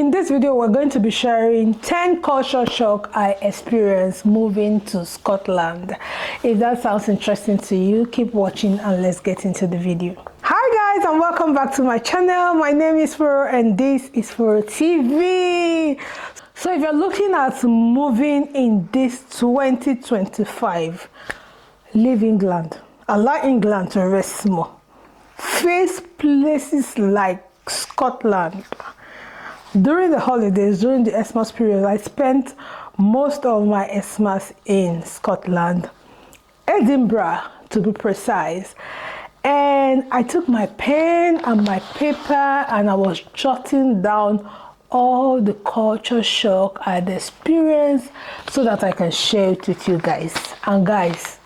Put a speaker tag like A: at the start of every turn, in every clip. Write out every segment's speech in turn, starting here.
A: In this video, we're going to be sharing 10 culture shock I experienced moving to Scotland. If that sounds interesting to you, keep watching and let's get into the video. Hi guys, and welcome back to my channel. My name is Furo and this is Furo TV. So if you're looking at moving in this 2025, leave England. Allow England to rest more. Face places like Scotland. During the holidays, during the Xmas period, I spent most of my Xmas in Scotland, Edinburgh to be precise. And I took my pen and my paper and I was jotting down all the culture shock I'd experienced so that I can share it with you guys. And guys,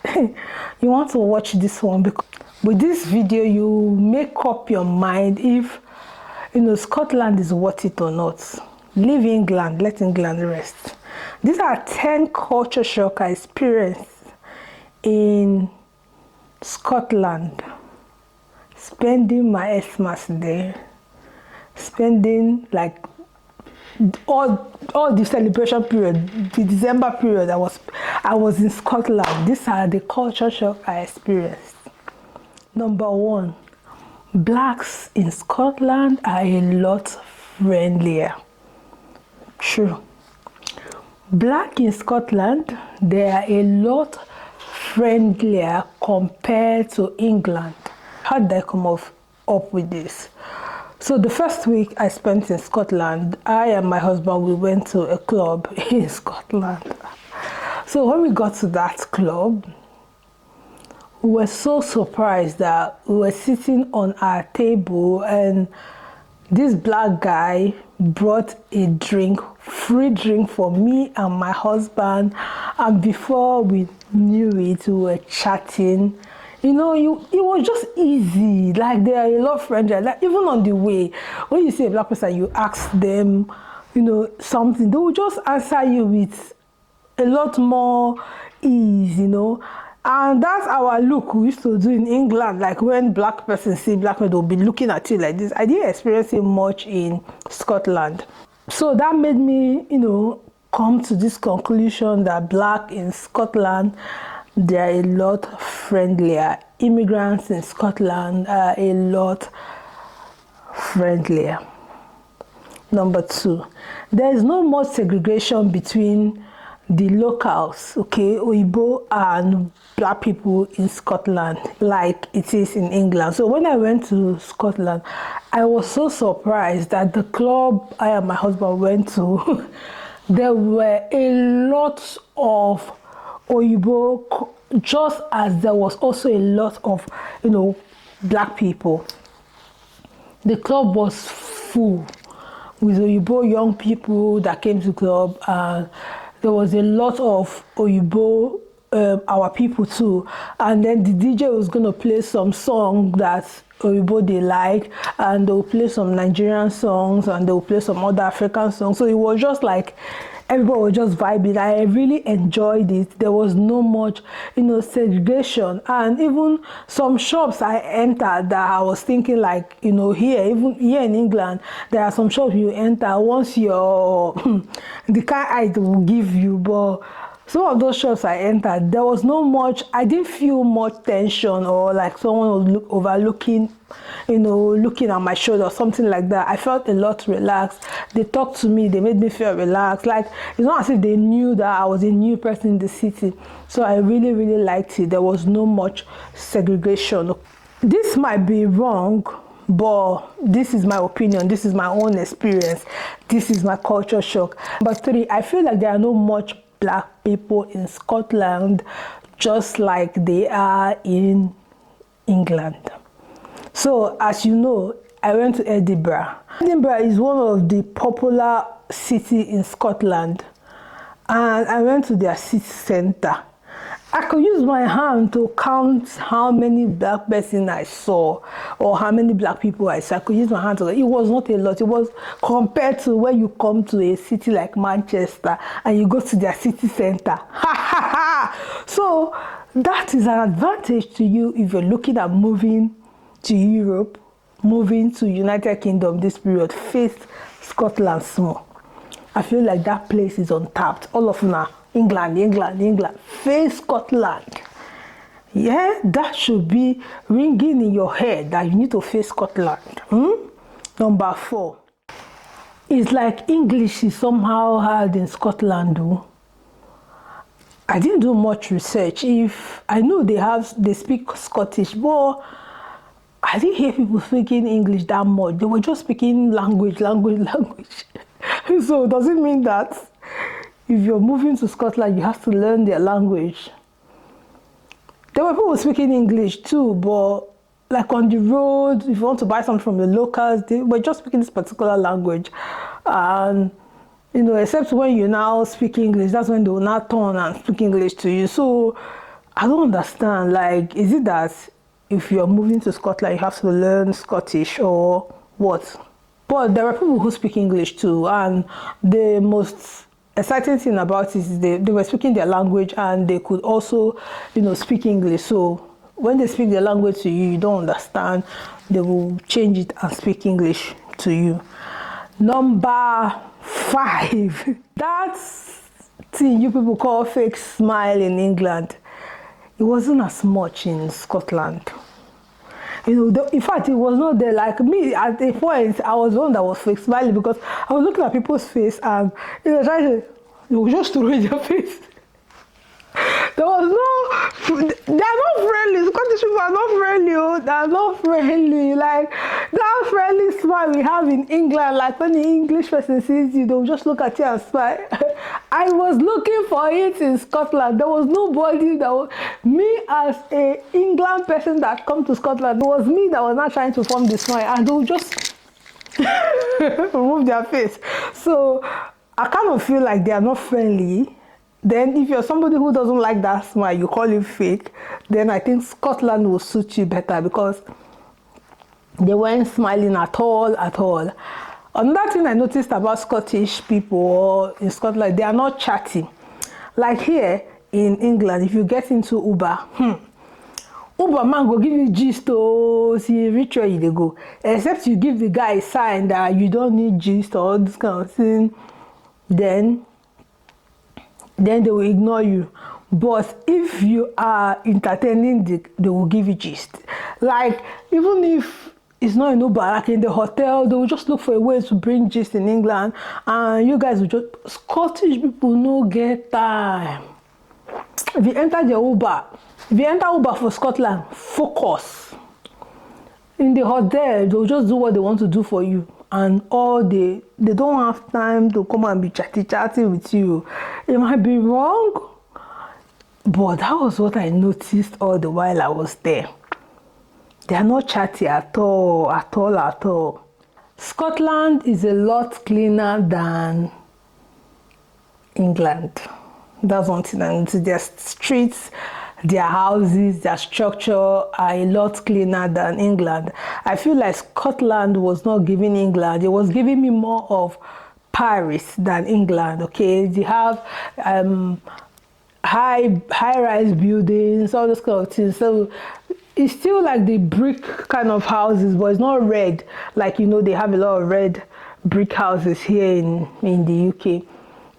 A: you want to watch this one because with this video, you make up your mind if Scotland is worth it or not. Leave England, let England rest. These are 10 culture shock I experienced in Scotland. Spending my Xmas there. Spending like all the celebration period, the December period I was in Scotland. These are the culture shock I experienced. Number one. Blacks in Scotland are a lot friendlier. True. Black in Scotland, they are a lot friendlier compared to England. How did I come up with this? So the first week I spent in Scotland, I and my husband, we went to a club in Scotland. So when we got to that club, we were so surprised that we were sitting on our table and this black guy brought a drink, free drink for me and my husband. And before we knew it, we were chatting. It was just easy. Like they are a lot friendlier. Like even on the way, when you see a black person, you ask them, something, they will just answer you with a lot more ease, And that's our look we used to do in England. Like when black persons see black men, they'll be looking at you like this. I didn't experience it much in Scotland. So that made me, come to this conclusion that black in Scotland, they're a lot friendlier. Immigrants in Scotland are a lot friendlier. Number two, there is no more segregation between the locals, Oyibo and black people in Scotland like it is in England. So when I went to Scotland, I was so surprised that the club I and my husband went to, there were a lot of Oyibo, just as there was also a lot of, black people. The club was full with Oyibo young people that came to the club, and there was a lot of Oyibo, our people too. And then the DJ was going to play some song that Oyibo they like, and they'll play some Nigerian songs, and they'll play some other African songs. So it was just like, everybody was just vibing. I really enjoyed it. There was no much, segregation. And even some shops I entered that I was thinking like, even here in England, there are some shops you enter once you're, the kind eye they will give you. But some of those shops I entered, there was no much, I didn't feel much tension or like someone was overlooking, looking at my shoulder or something like that. I felt a lot relaxed. They talked to me, they made me feel relaxed. Like, it's not as if they knew that I was a new person in the city. So I really, really liked it. There was no much segregation. This might be wrong, but this is my opinion. This is my own experience. This is my culture shock. Number three, I feel like there are no much black people in Scotland just like they are in England. So as you know, I went to Edinburgh. Edinburgh is one of the popular cities in Scotland, and I went to their city center. I could use my hand to count how many black persons I saw or how many black people I saw. I could use my hand to, it was not a lot. It was compared to when you come to a city like Manchester and you go to their city center. So that is an advantage to you if you're looking at moving to Europe, moving to United Kingdom this period. Face Scotland small. I feel like that place is untapped. All of now, England, face Scotland. Yeah, that should be ringing in your head that you need to face Scotland. Number 4. It's like English is somehow hard in Scotland though. I didn't do much research. If I know they speak Scottish, but I didn't hear people speaking English that much. They were just speaking language. So does it mean that if you're moving to Scotland, you have to learn their language? There were people speaking English too, but like on the road, if you want to buy something from the locals, they were just speaking this particular language. And you know, except when you now speak English, that's when they will now turn and speak English to you. So I don't understand. Like, is it that if you're moving to Scotland, you have to learn Scottish or what? But there are people who speak English too, and the most exciting thing about it is they were speaking their language and they could also, you know, speak English. So when they speak their language to you, you don't understand, they will change it and speak English to you. Number 5, that thing you people call fake smile in England, it wasn't as much in Scotland. You know, in fact, it was not there. Like me, at a point, I was the one that was fake smiling because I was looking at people's face and, you know, trying to, you know, just to read their face. There was no, they are not friendly. Scottish people are not friendly. Oh. They are not friendly. Like that friendly smile we have in England, like when the English person sees you, they'll just look at you and smile. I was looking for it in Scotland. There was nobody that was, me as a England person that come to Scotland, it was me that was not trying to form the smile, and they'll just remove their face. So I kind of feel like they are not friendly. Then if you're somebody who doesn't like that smile, you call it fake, then I think Scotland will suit you better because they weren't smiling at all. Another thing I noticed about Scottish people in Scotland, they are not chatty. Like here in England, if you get into Uber, Uber man go give you gist to see reach where you go. Except you give the guy a sign that you don't need gist or this kind of thing, then they will ignore you. But if you are entertaining, they will give you gist. Like even if it's not in Uber, like in the hotel, they will just look for a way to bring gist in England, and you guys will just, Scottish people no get time. If you enter Uber for Scotland, focus. In the hotel, they'll just do what they want to do for you, and all they don't have time to come and be chatty with you. It might be wrong, but that was what I noticed all the while I was there. They are not chatty at all. Scotland is a lot cleaner than England. That's one thing I noticed. Their streets, their houses, their structure are a lot cleaner than England. I feel like Scotland was not giving England, it was giving me more of Paris than England. Okay, they have high-rise buildings, all those kind of things. So it's still like the brick kind of houses, but it's not red. Like, you know, they have a lot of red brick houses here in the UK.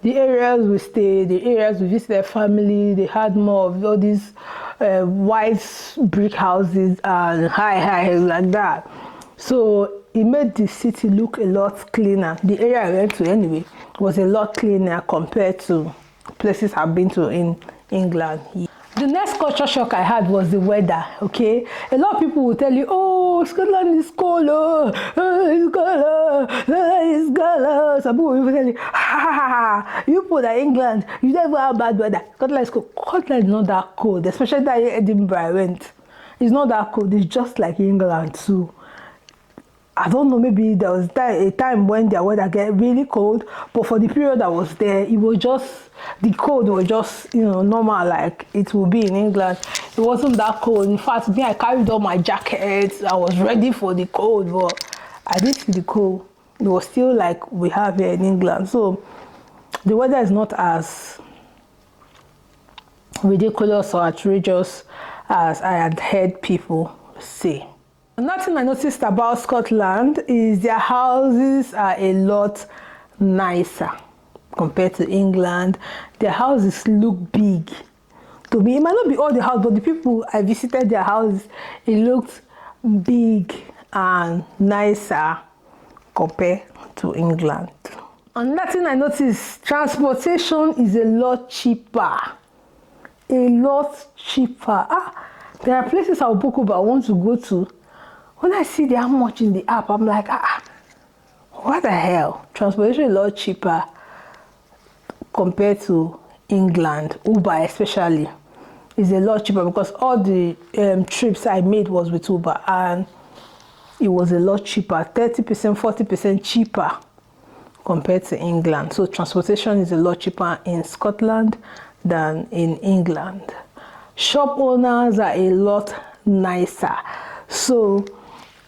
A: The areas we stayed, the areas we visited family, they had more of all these white brick houses and high like that. So it made the city look a lot cleaner. The area I went to anyway was a lot cleaner compared to places I've been to in England. The next culture shock I had was the weather, okay? A lot of people will tell you, oh, Scotland is cold, it's cold. Some people will tell you, you put at England, you never have bad weather. Scotland is cold. Scotland is not that cold, especially that Edinburgh I went. It's not that cold, it's just like England too. I don't know, maybe there was a time when their weather get really cold, but for the period I was there, it was just, the cold was just, you know, normal like it will be in England. It wasn't that cold. In fact, me, I carried all my jackets. I was ready for the cold, but I didn't see the cold. It was still like we have here in England. So the weather is not as ridiculous or outrageous as I had heard people say. Another thing I noticed about Scotland is their houses are a lot nicer compared to England. Their houses look big. To me, it might not be all the house, but the people I visited their houses, it looked big and nicer compared to England. Another thing I noticed, transportation is a lot cheaper. A lot cheaper. There are places I'll book Uber I want to go to. When I see how much in the app, I'm like, what the hell? Transportation is a lot cheaper compared to England. Uber especially is a lot cheaper because all the trips I made was with Uber and it was a lot cheaper, 30%, 40% cheaper compared to England. So transportation is a lot cheaper in Scotland than in England. Shop owners are a lot nicer. So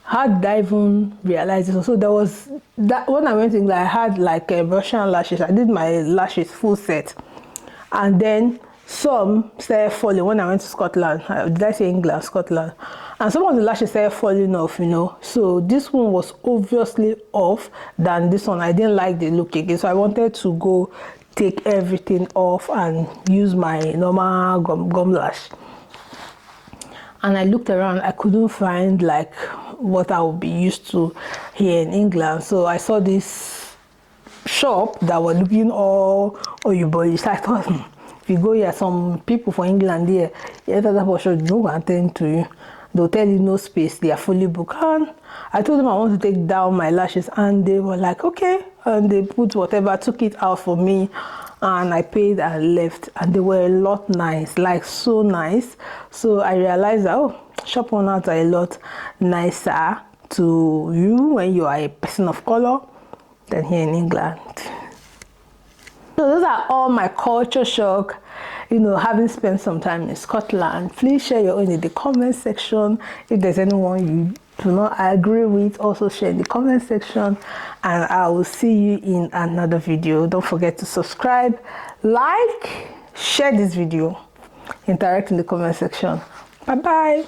A: how did I even realize this? So there was that when I went to England, I had like Russian lashes. I did my lashes full set, and then some started falling when I went to Scotland. Did I say England? Scotland. And some of the lashes started falling off, you know. So this one was obviously off than this one. I didn't like the look again, so I wanted to go take everything off and use my normal gum lash. And I looked around, I couldn't find like what I would be used to here in England. So I saw this shop that were looking all boyish. So I thought, if you go here, some people from England here, no attend to you. They'll tell you no space, they are fully booked. And I told them I want to take down my lashes, and they were like, okay. And they put whatever, took it out for me, and I paid and left. And they were a lot nice, like so nice. So I realized that, shop owners are a lot nicer to you when you are a person of color than here in England. So those are all my culture shock, having spent some time in Scotland. Please share your own in the comment section. If there's anyone you do not agree with, also share in the comment section, and I will see you in another video. Don't forget to subscribe, like, share this video, interact in the comment section. Bye bye.